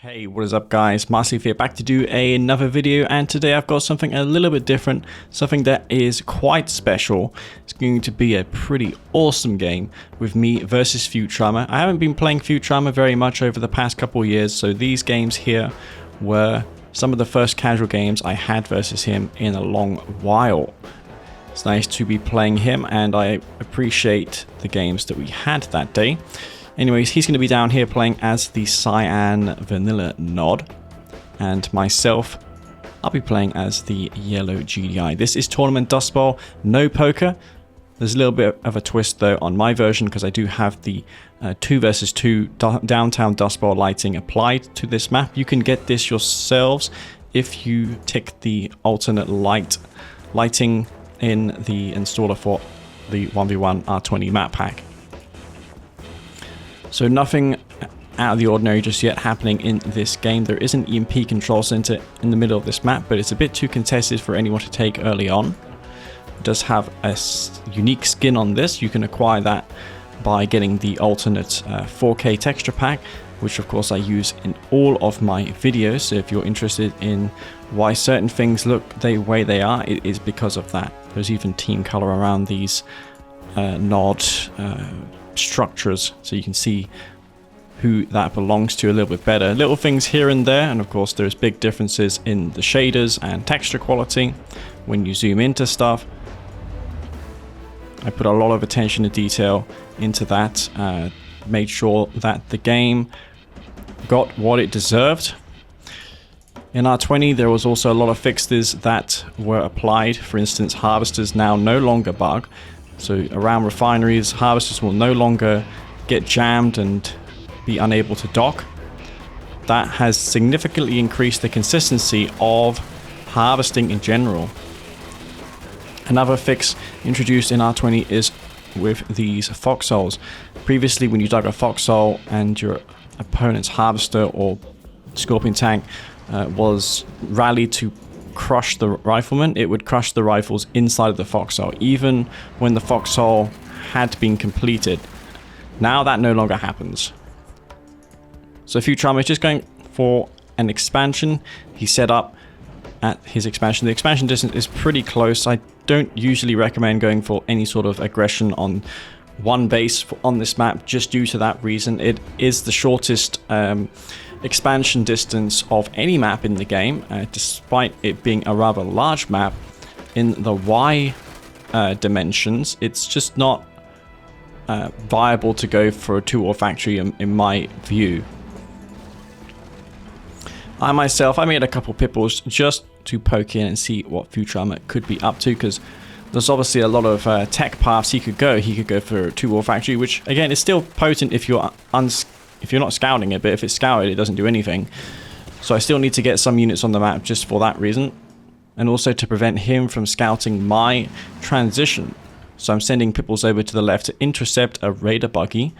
Hey, what is up guys, Massive here, back to do another video, and today I've got something a little bit different, something that is quite special. It's going to be a pretty awesome game with me versus Futurama. I haven't been playing Futurama very much over the past couple of years, so these games here were some of the first casual games I had versus him in a long while. It's nice to be playing him, and I appreciate the games that we had that day. Anyways, he's going to be down here playing as the Cyan Vanilla Nod, and myself, I'll be playing as the Yellow GDI. This is Tournament Dust Bowl, no poker. There's a little bit of a twist though on my version because I do have the 2 versus 2 downtown Dust Bowl lighting applied to this map. You can get this yourselves if you tick the alternate lighting in the installer for the 1v1 R20 map pack. So nothing out of the ordinary just yet happening in this game. There is an EMP control center in the middle of this map, but it's a bit too contested for anyone to take early on. It does have a unique skin on this. You can acquire that by getting the alternate 4K texture pack, which of course I use in all of my videos. So if you're interested in why certain things look the way they are, it is because of that. There's even team color around these nod structures, so you can see who that belongs to a little bit better. Little things here and there, and of course there's big differences in the shaders and texture quality when you zoom into stuff. I put a lot of attention to detail into that, made sure that the game got what it deserved. In R20 there was also a lot of fixes that were applied. For instance, harvesters now no longer bug. So around refineries, harvesters will no longer get jammed and be unable to dock. That has significantly increased the consistency of harvesting in general. Another fix introduced in R20 is with these foxholes. Previously, when you dug a foxhole and your opponent's harvester or scorpion tank was rallied to crush the rifleman, it would crush the rifles inside of the foxhole, even when the foxhole had been completed. Now that no longer happens. So Futurama is just going for an expansion. He set up at his expansion. The expansion distance is pretty close. I don't usually recommend going for any sort of aggression on one base on this map, just due to that reason. It is the shortest expansion distance of any map in the game, despite it being a rather large map. In the Y dimensions, it's just not viable to go for a 2-ore factory in my view. I made a couple pipples just to poke in and see what Futurama could be up to, because there's obviously a lot of tech paths he could go. He could go for a 2-ore factory, which again is still potent if you're not scouting it, but if it's scouted, it doesn't do anything. So I still need to get some units on the map just for that reason, and also to prevent him from scouting my transition. So I'm sending pipples over to the left to intercept a raider buggy,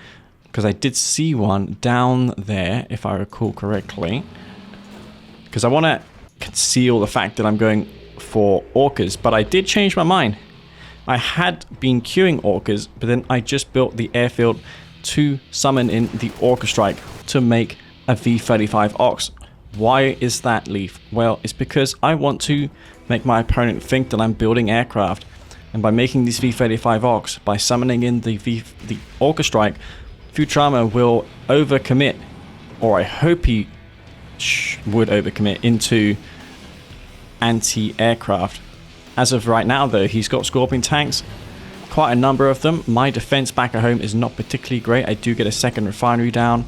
because I did see one down there, if I recall correctly. Because I want to conceal the fact that I'm going for orcas, but I did change my mind. I had been queuing orcas, but then I just built the airfield to summon in the Orca Strike to make a V35 Ox. Why is that, Leaf? Well, it's because I want to make my opponent think that I'm building aircraft, and by making these V35 Ox, by summoning in the Orca Strike, Futurama will overcommit, or I hope he would overcommit into anti-aircraft. As of right now though, he's got Scorpion tanks, quite a number of them. My defense back at home is not particularly great. I do get a second refinery down.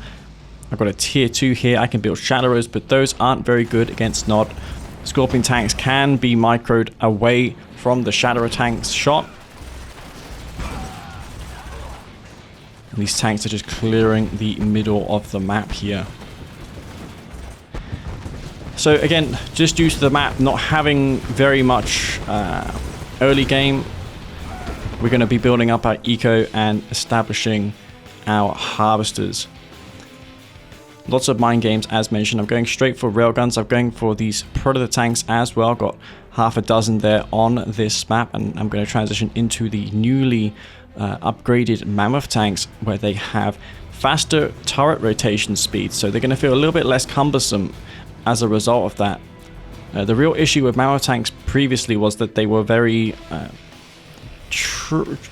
I've got a tier 2 here. I can build Shadowers, but those aren't very good against Nod. Scorpion tanks can be microed away from the Shadow tank's shot. And these tanks are just clearing the middle of the map here. So again, just due to the map not having very much early game, we're going to be building up our eco and establishing our harvesters. Lots of mine games, as mentioned. I'm going straight for railguns. I'm going for these predator tanks as well. Got half a dozen there on this map, and I'm going to transition into the newly upgraded mammoth tanks, where they have faster turret rotation speed, so they're going to feel a little bit less cumbersome as a result of that. The real issue with Mammoth tanks previously was that they were very...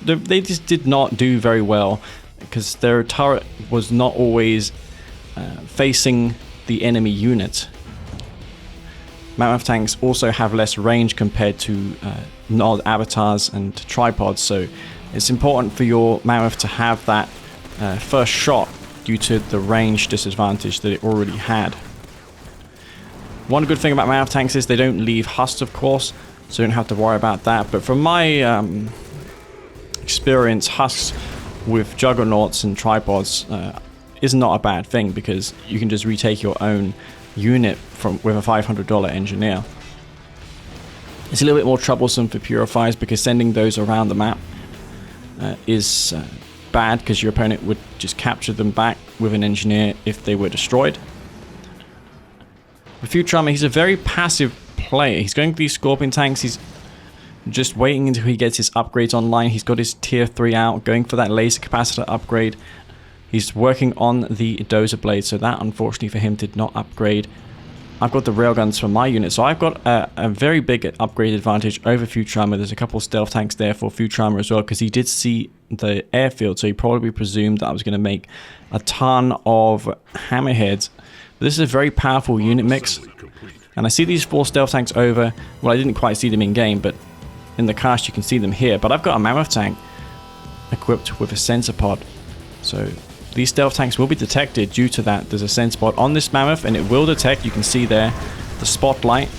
they just did not do very well, because their turret was not always facing the enemy unit. Mammoth tanks also have less range compared to Nod avatars and tripods, so it's important for your Mammoth to have that first shot due to the range disadvantage that it already had. One good thing about Mammoth tanks is they don't leave husks, of course, so you don't have to worry about that. But from my experience, husks with juggernauts and tripods is not a bad thing, because you can just retake your own unit with a $500 engineer. It's a little bit more troublesome for purifiers, because sending those around the map is bad, because your opponent would just capture them back with an engineer if they were destroyed. With Futurama, he's a very passive player. He's going for these Scorpion tanks. He's just waiting until he gets his upgrades online. He's got his tier 3 out, going for that laser capacitor upgrade. He's working on the dozer blade, so that unfortunately for him did not upgrade. I've got the railguns for my unit, so I've got a very big upgrade advantage over Futurama. There's a couple stealth tanks there for Futurama as well, because he did see the airfield, so he probably presumed that I was going to make a ton of hammerheads. But this is a very powerful unit mix, and I see these 4 stealth tanks over. Well, I didn't quite see them in game, but in the cast you can see them here. But I've got a Mammoth tank equipped with a sensor pod, so these stealth tanks will be detected due to that. There's a sensor pod on this Mammoth, and it will detect, you can see there, the spotlight,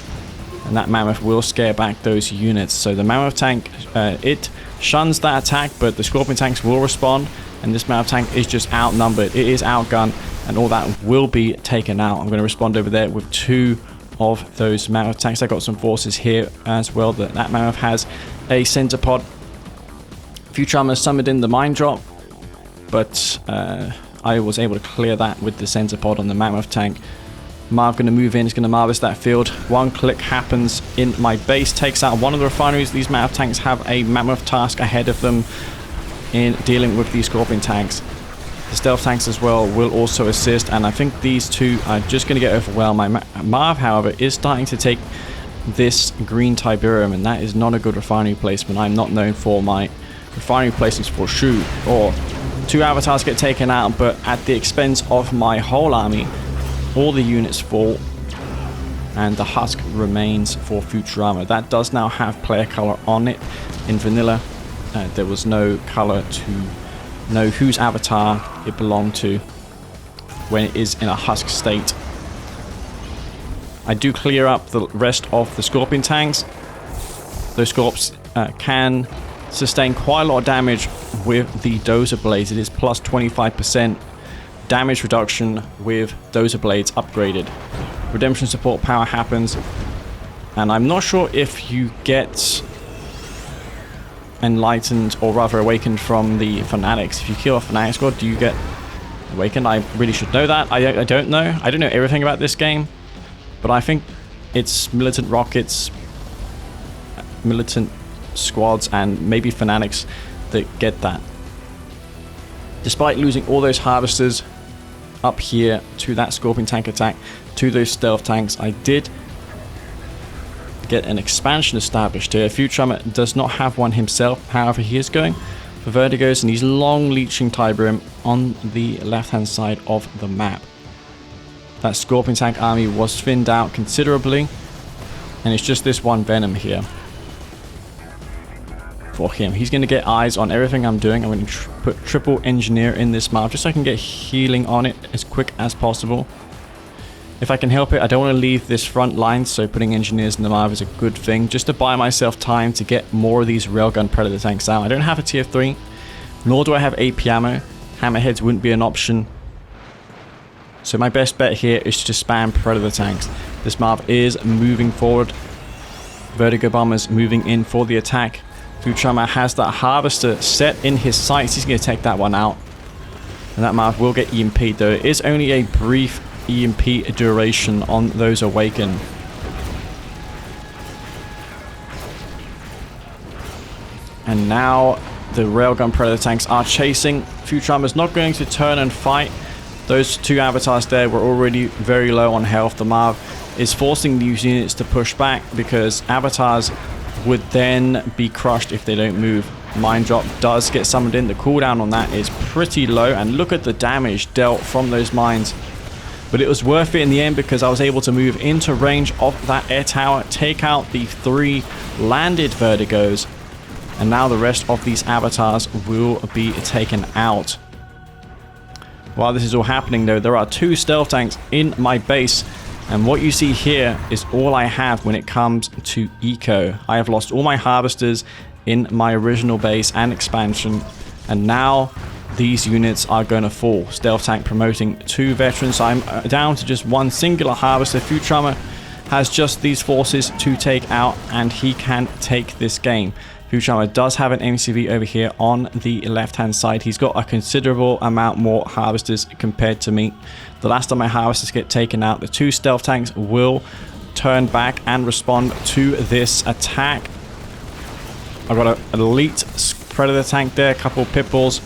and that Mammoth will scare back those units. So the Mammoth tank, it shuns that attack, but the Scorpion tanks will respond, and this Mammoth tank is just outnumbered. It is outgunned, and all that will be taken out. I'm going to respond over there with 2 of those Mammoth tanks. I got some forces here as well. That Mammoth has a sensor pod. Futurama summoned in the mine drop, but I was able to clear that with the sensor pod on the Mammoth tank. Marv going to move in, he's going to harvest that field. One click happens in my base, takes out one of the refineries. These Mammoth tanks have a Mammoth task ahead of them in dealing with these Scorpion tanks. The stealth tanks as well will also assist, and I think these two are just going to get overwhelmed. Marv, however, is starting to take this green Tiberium, and that is not a good refinery placement. I'm not known for my refinery placements for shoot, or 2 avatars get taken out, but at the expense of my whole army. All the units fall, and the husk remains for Futurama. That does now have player color on it. In vanilla, there was no color to know whose avatar it belonged to when it is in a husk state. I do clear up the rest of the Scorpion tanks. Those Scorps can sustain quite a lot of damage with the dozer blades. It is plus 25% damage reduction with dozer blades upgraded. Redemption support power happens, and I'm not sure if you get enlightened, or rather awakened, from the fanatics. If you kill a fanatic squad, do you get awakened? I really should know that. I don't know. I don't know everything about this game, but I think it's militant rockets, militant squads, and maybe fanatics that get that. Despite losing all those harvesters up here to that Scorpion tank attack, to those stealth tanks, I did get an expansion established here. Futurama does not have one himself, however he is going for Vertigos, and he's long leeching Tiberium on the left hand side of the map. That Scorpion tank army was thinned out considerably, and it's just this one Venom here for him. He's going to get eyes on everything I'm doing. I'm going to put triple engineer in this map just so I can get healing on it as quick as possible. If I can help it, I don't want to leave this front line, so putting engineers in the map is a good thing, just to buy myself time to get more of these railgun predator tanks out. I don't have a tier 3, nor do I have AP ammo. Hammerheads wouldn't be an option, so my best bet here is to spam predator tanks. This map is moving forward. Vertigo bombers moving in for the attack. Futurama has that harvester set in his sights. He's going to take that one out, and that map will get EMP'd, though it is only a brief EMP duration on those awakened. And now the railgun predator tanks are chasing. Futurama's not going to turn and fight. Those two avatars there were already very low on health. The Marv is forcing these units to push back because avatars would then be crushed if they don't move. Mine drop does get summoned in. The cooldown on that is pretty low, and look at the damage dealt from those mines. But it was worth it in the end because I was able to move into range of that air tower, take out the 3 landed Vertigos, and now the rest of these avatars will be taken out. While this is all happening though, there are 2 stealth tanks in my base, and what you see here is all I have when it comes to eco. I have lost all my harvesters in my original base and expansion, and now these units are going to fall. Stealth tank promoting 2 veterans. So I'm down to just 1 singular harvester. Futurama has just these forces to take out, and he can take this game. Futurama does have an MCV over here on the left-hand side. He's got a considerable amount more harvesters compared to me. The last time my harvesters get taken out, the 2 stealth tanks will turn back and respond to this attack. I've got an elite predator tank there, a couple of pitbulls.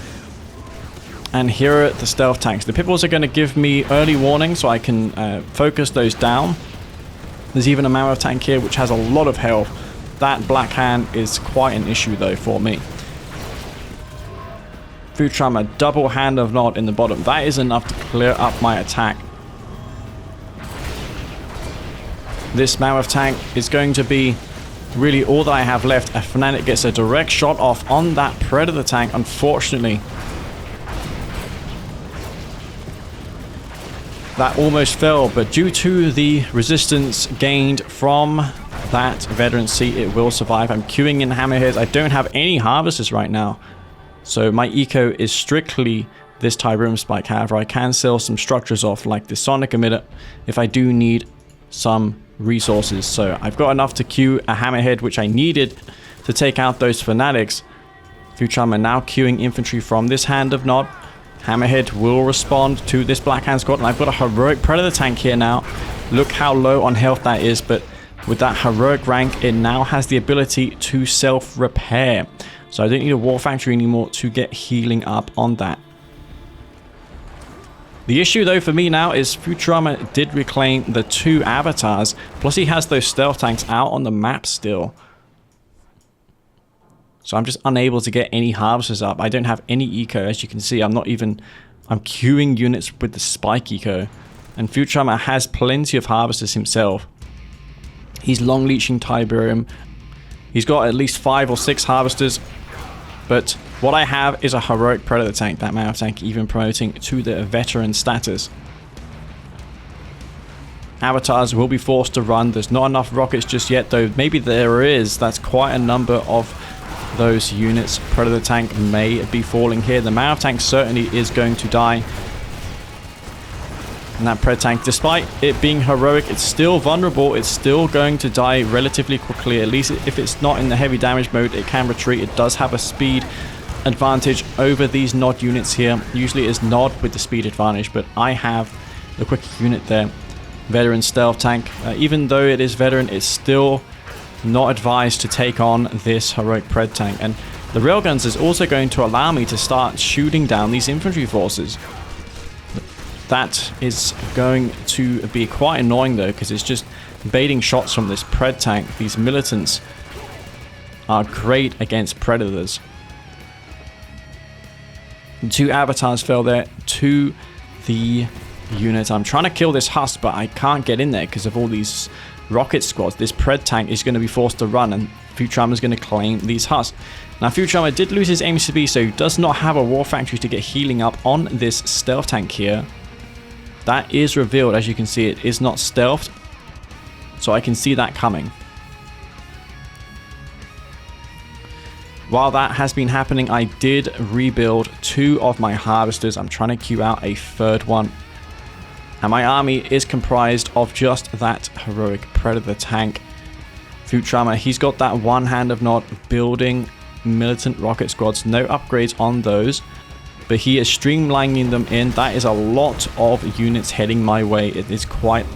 And here are the stealth tanks. The pitbulls are going to give me early warning so I can focus those down. There's even a mammoth tank here which has a lot of health. That black hand is quite an issue though for me. Futurama, double hand of Nod in the bottom. That is enough to clear up my attack. This mammoth tank is going to be really all that I have left. A Fnatic gets a direct shot off on that predator tank, unfortunately. That almost fell, but due to the resistance gained from that veteran seat, it will survive. I'm queuing in hammerheads. I don't have any harvesters right now, so my eco is strictly this Tiberium Spike. However, I can sell some structures off, like the Sonic Emitter, if I do need some resources. So I've got enough to queue a hammerhead, which I needed to take out those fanatics. Futurama now queuing infantry from this hand of Nod. Hammerhead will respond to this Black Hand squad, and I've got a heroic predator tank here now. Look how low on health that is, but with that heroic rank, it now has the ability to self-repair. So I don't need a war factory anymore to get healing up on that. The issue though for me now is Futurama did reclaim the 2 avatars, plus he has those stealth tanks out on the map still. So I'm just unable to get any harvesters up. I don't have any eco, as you can see. I'm queuing units with the spike eco. And Futurama has plenty of harvesters himself. He's long leeching Tiberium. He's got at least 5 or 6 harvesters. But what I have is a heroic predator tank. That mammoth tank even promoting to the veteran status. Avatars will be forced to run. There's not enough rockets just yet, though. Maybe there is. That's quite a number of those units. Predator tank may be falling here. The mammoth tank certainly is going to die. And that Pred tank, despite it being heroic, it's still vulnerable. It's still going to die relatively quickly. At least if it's not in the heavy damage mode, it can retreat. It does have a speed advantage over these Nod units here. Usually it's Nod with the speed advantage, but I have the quicker unit there. Veteran stealth tank. Even though it is veteran, it's still not advised to take on this heroic Pred tank. And the railguns is also going to allow me to start shooting down these infantry forces. That is going to be quite annoying though, because it's just baiting shots from this Pred tank. These militants are great against predators. 2 avatars fell there to the unit. I'm trying to kill this husk, but I can't get in there because of all these rocket squads. This Pred tank is going to be forced to run, and Futurama is going to claim these husks. Now Futurama did lose his MCB, so he does not have a war factory to get healing up on this stealth tank here. That is revealed, as you can see. It is not stealthed, so I can see that coming. While that has been happening, I did rebuild 2 of my harvesters. I'm trying to queue out a 3rd one. And my army is comprised of just that heroic predator tank. Futurama, he's got that one hand of Nod building militant rocket squads. No upgrades on those, but he is streamlining them in. That is a lot of units heading my way. It is quite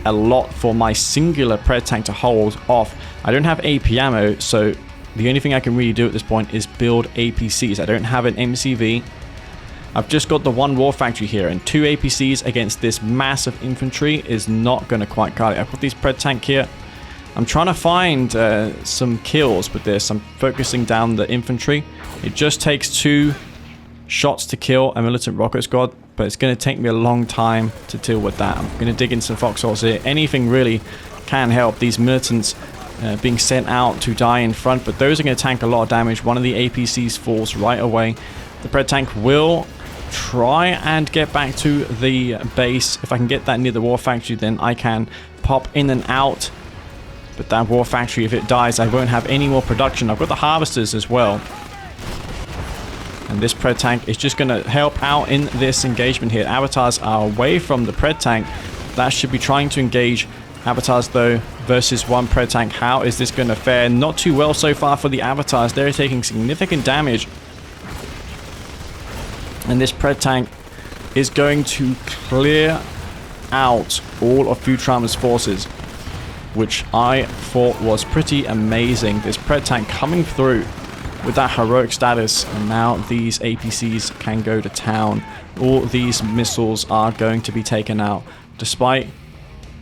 a lot for my singular Pred tank to hold off. I don't have AP ammo, so the only thing I can really do at this point is build APCs. I don't have an MCV. I've just got the one war factory here, and 2 APCs against this massive infantry is not going to quite cut it. I've got these Pred tank here. I'm trying to find some kills with this. I'm focusing down the infantry. It just takes 2 shots to kill a militant rocket squad, but it's going to take me a long time to deal with that. I'm going to dig in some foxholes here. Anything really can help. These militants being sent out to die in front, but those are going to tank a lot of damage. One of the APCs falls right away. The Pred tank will try and get back to the base. If I can get that near the war factory, then I can pop in and out. But that war factory, if it dies, I won't have any more production. I've got the harvesters as well. And this Pred tank is just going to help out in this engagement here. Avatars are away from the Pred tank. That should be trying to engage. Avatars, though, versus 1 Pred tank. How is this going to fare? Not too well so far for the Avatars. They're taking significant damage. And this Pred tank is going to clear out all of Futurama's forces, which I thought was pretty amazing. This Pred tank coming through with that heroic status, and now these APCs can go to town. All these missiles are going to be taken out. Despite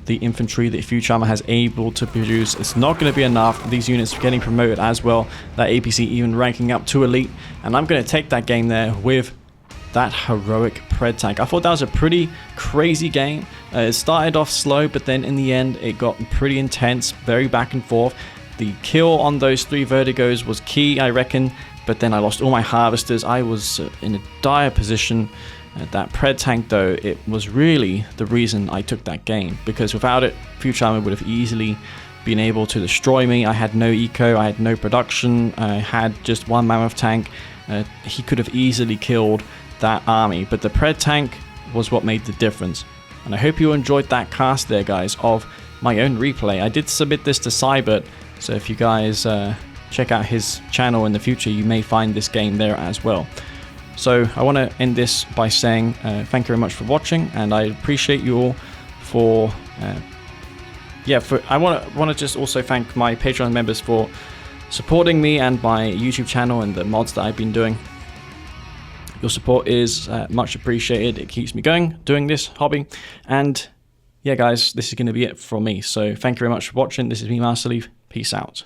the infantry that Futurama has able to produce, it's not going to be enough. These units are getting promoted as well. That APC even ranking up to elite, and I'm going to take that game there with that heroic Pred tank. I thought that was a pretty crazy game. It started off slow, but then in the end it got pretty intense, very back and forth. The kill on those 3 Vertigos was key, I reckon, but then I lost all my harvesters. I was in a dire position. That Pred tank, though, it was really the reason I took that game, because without it, Futurama would have easily been able to destroy me. I had no eco, I had no production, I had just 1 mammoth tank. He could have easily killed that army, but the Pred tank was what made the difference. And I hope you enjoyed that cast there, guys, of my own replay. I did submit this to Cybert, so if you guys check out his channel in the future, you may find this game there as well. So I want to end this by saying thank you very much for watching, and I appreciate you all for I want to just also thank my Patreon members for supporting me and my YouTube channel and the mods that I've been doing. Your support is much appreciated. It keeps me going, doing this hobby. And yeah, guys, this is going to be it from me. So thank you very much for watching. This is me, Master Leaf. Peace out.